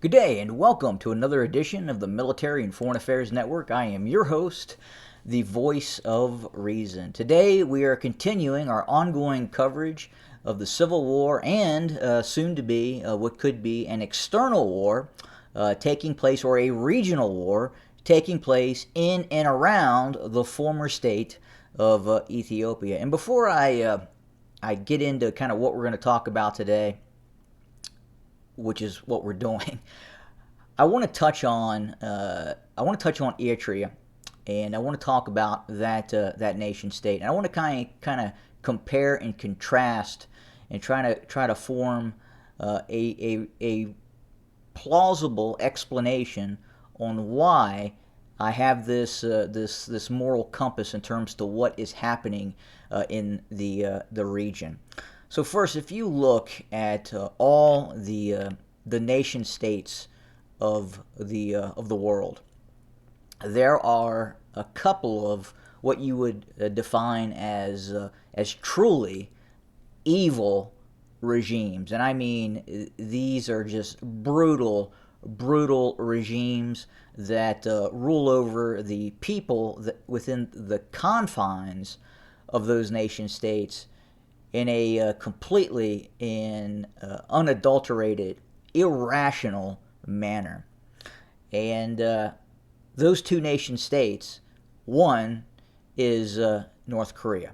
Good day and welcome to another edition of the Military and Foreign Affairs Network. I am your host, the voice of reason. Today we are continuing our ongoing coverage of the Civil War and soon to be what could be an external war taking place, or a regional war taking place in and around the former state of Ethiopia. And before I get into kind of what we're going to talk about today, which is what we're doing, I want to touch on Eritrea, and I want to talk about that nation state, and I want to kind of compare and contrast, and try to form a plausible explanation on why I have this moral compass in terms to what is happening in the region. So first, if you look at all the nation states of the world, there are a couple of what you would define as truly evil regimes, and I mean these are just brutal regimes that rule over the people within the confines of those nation states in a completely unadulterated, irrational manner. And those two nation states, one is North Korea.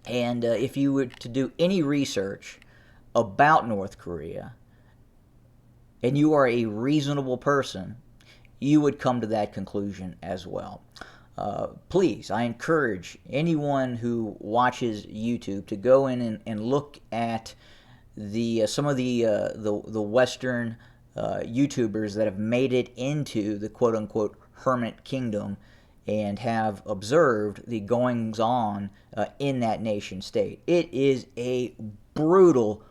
And if you were to do any research about North Korea, and you are a reasonable person, you would come to that conclusion as well. Please, I encourage anyone who watches YouTube to go in and look at some of the Western YouTubers that have made it into the quote-unquote Hermit Kingdom and have observed the goings-on in that nation state. It is a brutal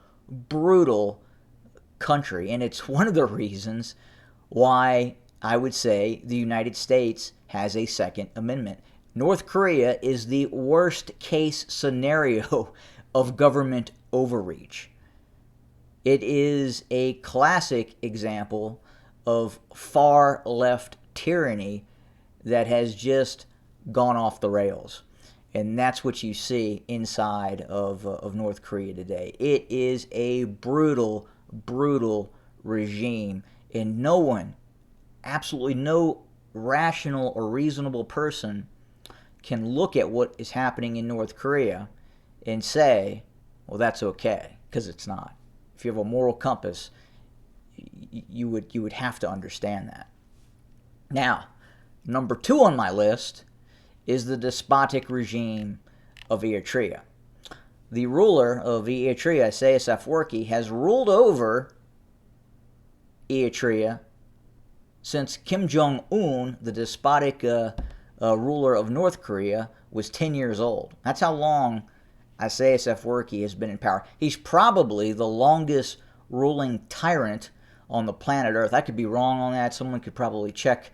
country, and it's one of the reasons why I would say the United States has a Second Amendment. North Korea is the worst case scenario of government overreach. It is a classic example of far left tyranny that has just gone off the rails. And that's what you see inside of North Korea today. It is a brutal regime, and no one, absolutely no rational or reasonable person can look at what is happening in North Korea and say, well, that's okay, because it's not. If you have a moral compass, you would have to understand that. Now, number 2 on my list is the despotic regime of Eritrea. The ruler of Eritrea, Isaias Afwerki, has ruled over Eritrea since Kim Jong-un, the despotic ruler of North Korea, was 10 years old. That's how long Isaias Afwerki has been in power. He's probably the longest ruling tyrant on the planet Earth. I could be wrong on that. Someone could probably check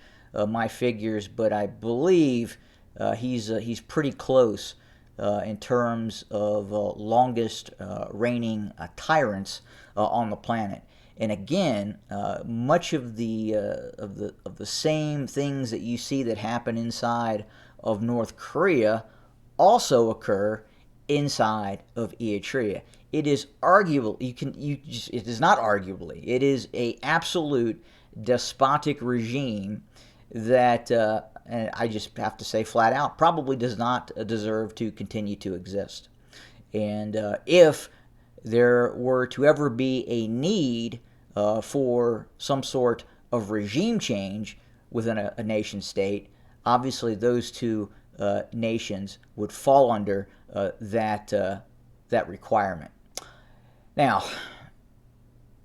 my figures, but I believe he's pretty close in terms of longest reigning tyrants on the planet. And again, much of the same things that you see that happen inside of North Korea also occur inside of Eritrea. It is arguable. It is not arguably. It is a absolute despotic regime that, and I just have to say flat out, probably does not deserve to continue to exist. And if there were to ever be a need for some sort of regime change within a nation state, obviously those two nations would fall under that requirement. Now,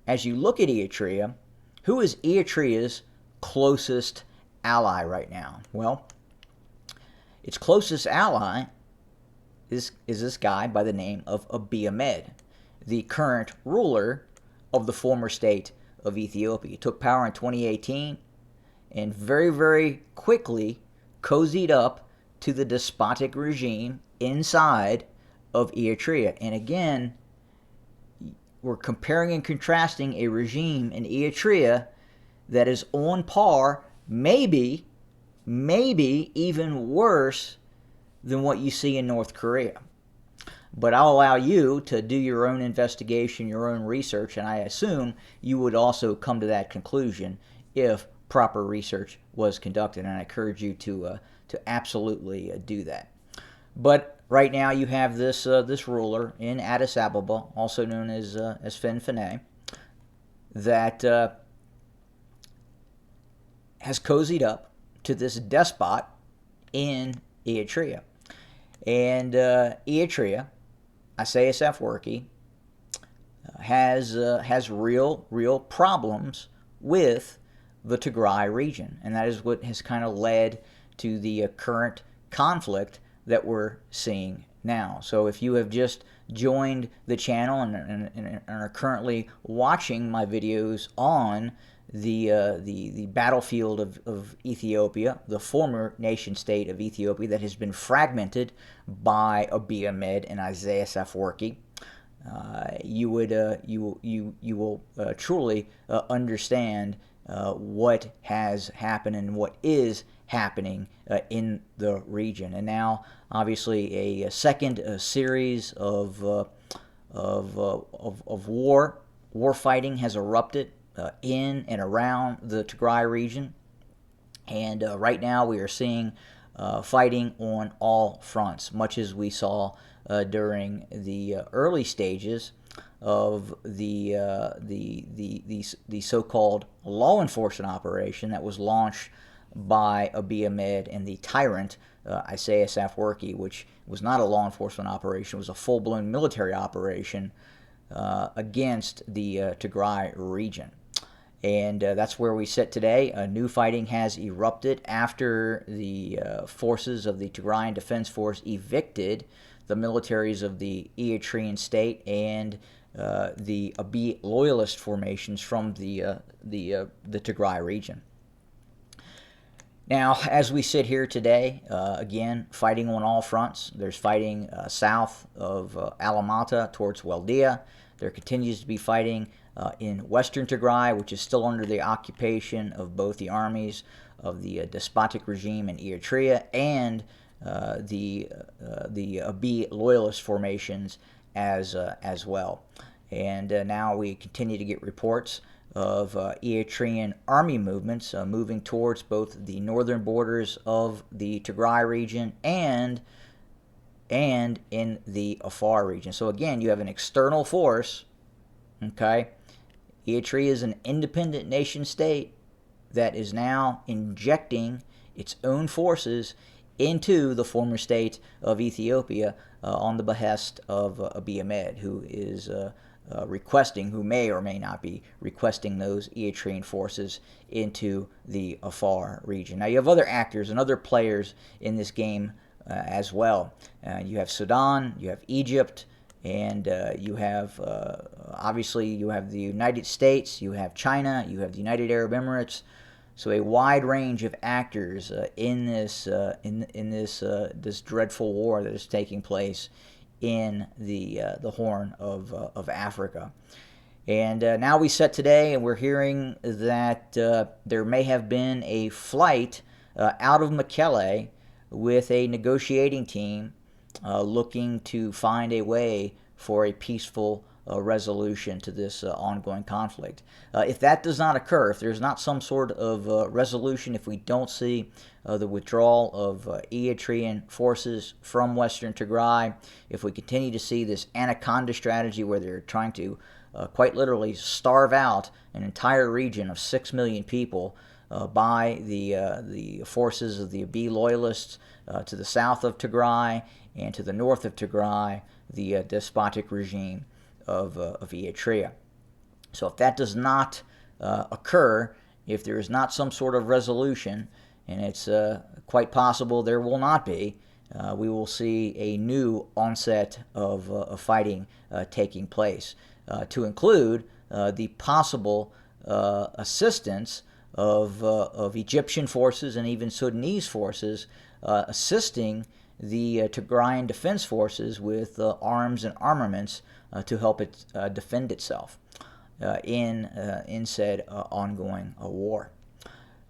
as you look at Eritrea, who is Eritrea's closest ally right now? Well, its closest ally is this guy by the name of Abiy Ahmed, the current ruler of the former state of Ethiopia. He took power in 2018 and very quickly cozied up to the despotic regime inside of Eritrea. And again, we're comparing and contrasting a regime in Eritrea that is on par, maybe even worse than what you see in North Korea. But I'll allow you to do your own investigation, your own research, and I assume you would also come to that conclusion if proper research was conducted, and I encourage you to absolutely do that. But right now you have this ruler in Addis Ababa, also known as Finfine, that has cozied up to this despot in Eritrea. And Eritrea, Isaias Afwerki, has real problems with the Tigray region, and that is what has kind of led to the current conflict that we're seeing now. So if you have just joined the channel and are currently watching my videos on the battlefield of Ethiopia, the former nation state of Ethiopia that has been fragmented by Abiy Ahmed and Isaias Afwerki, you will truly understand what has happened and what is happening in the region. And now, obviously, a second series of war fighting has erupted in and around the Tigray region, and right now we are seeing fighting on all fronts, much as we saw during the early stages of the so-called law enforcement operation that was launched by Abiy Ahmed and the tyrant Isaias Afwerki, which was not a law enforcement operation; it was a full-blown military operation against the Tigray region. And that's where we sit today. New fighting has erupted after the forces of the Tigrayan Defense Force evicted the militaries of the Eritrean state and the Abiy loyalist formations from the Tigray region. Now, as we sit here today, again, fighting on all fronts. There's fighting south of Alamata towards Waldea. There continues to be fighting in western Tigray, which is still under the occupation of both the armies of the despotic regime in Eritrea and the Abiy loyalist formations as well. And now we continue to get reports of Eritrean army movements moving towards both the northern borders of the Tigray region and in the Afar region. So again, you have an external force, okay? Eritrea is an independent nation state that is now injecting its own forces into the former state of Ethiopia on the behest of Abiy Ahmed, who is who may or may not be requesting those Eritrean forces into the Afar region. Now you have other actors and other players in this game as well. You have Sudan, you have Egypt, and you have, obviously, you have the United States, you have China, you have the United Arab Emirates. So a wide range of actors in this this dreadful war that is taking place in the Horn of Africa. And now we sit today, and we're hearing that there may have been a flight out of Mekelle with a negotiating team looking to find a way for a peaceful resolution to this ongoing conflict. If that does not occur, if there's not some sort of resolution, if we don't see the withdrawal of Eritrean forces from Western Tigray, if we continue to see this anaconda strategy where they're trying to quite literally starve out an entire region of 6 million people by the forces of the Abiy loyalists to the south of Tigray and to the north of Tigray, the despotic regime of Eritrea. So if that does not occur, if there is not some sort of resolution, and it's quite possible there will not be, we will see a new onset of fighting taking place, to include the possible assistance of Egyptian forces and even Sudanese forces assisting the Tigrayan Defense Forces with arms and armaments to help it defend itself in said ongoing war.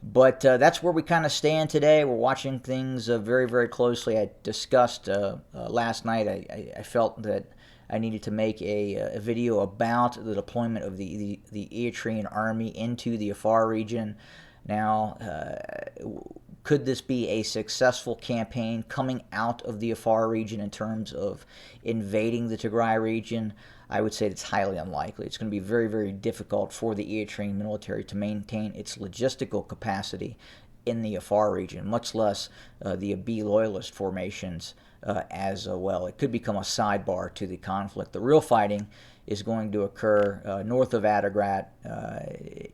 But that's where we kind of stand today. We're watching things very, very closely. I discussed last night, I felt that I needed to make a video about the deployment of the Eritrean army into the Afar region. Now, could this be a successful campaign coming out of the Afar region in terms of invading the Tigray region? I would say it's highly unlikely. It's going to be very, very difficult for the Eritrean military to maintain its logistical capacity in the Afar region, much less the Abiy loyalist formations as well. It could become a sidebar to the conflict. The real fighting is going to occur north of Adigrat,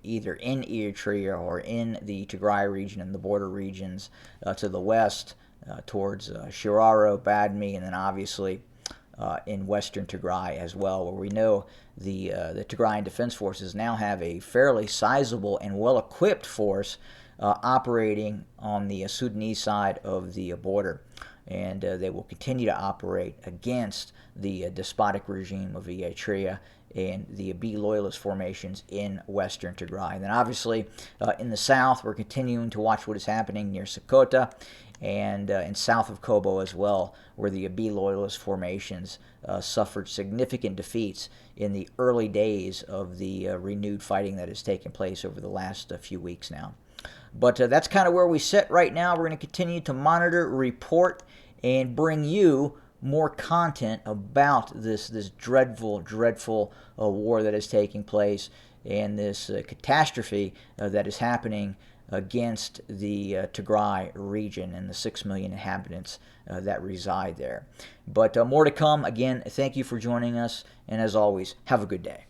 either in Eritrea or in the Tigray region and the border regions to the west towards Shiraro, Badme, and then obviously in western Tigray as well, where we know the Tigrayan Defense Forces now have a fairly sizable and well-equipped force operating on the Sudanese side of the border. And they will continue to operate against the despotic regime of Eritrea and the Abiy loyalist formations in western Tigray. And then obviously in the south, we're continuing to watch what is happening near Sokoto and south of Kobo as well, where the Abiy loyalist formations suffered significant defeats in the early days of the renewed fighting that has taken place over the last few weeks now. But that's kind of where we sit right now. We're going to continue to monitor, report, and bring you more content about this dreadful war that is taking place and this catastrophe that is happening against the Tigray region and the 6 million inhabitants that reside there. But more to come. Again, thank you for joining us, and as always, have a good day.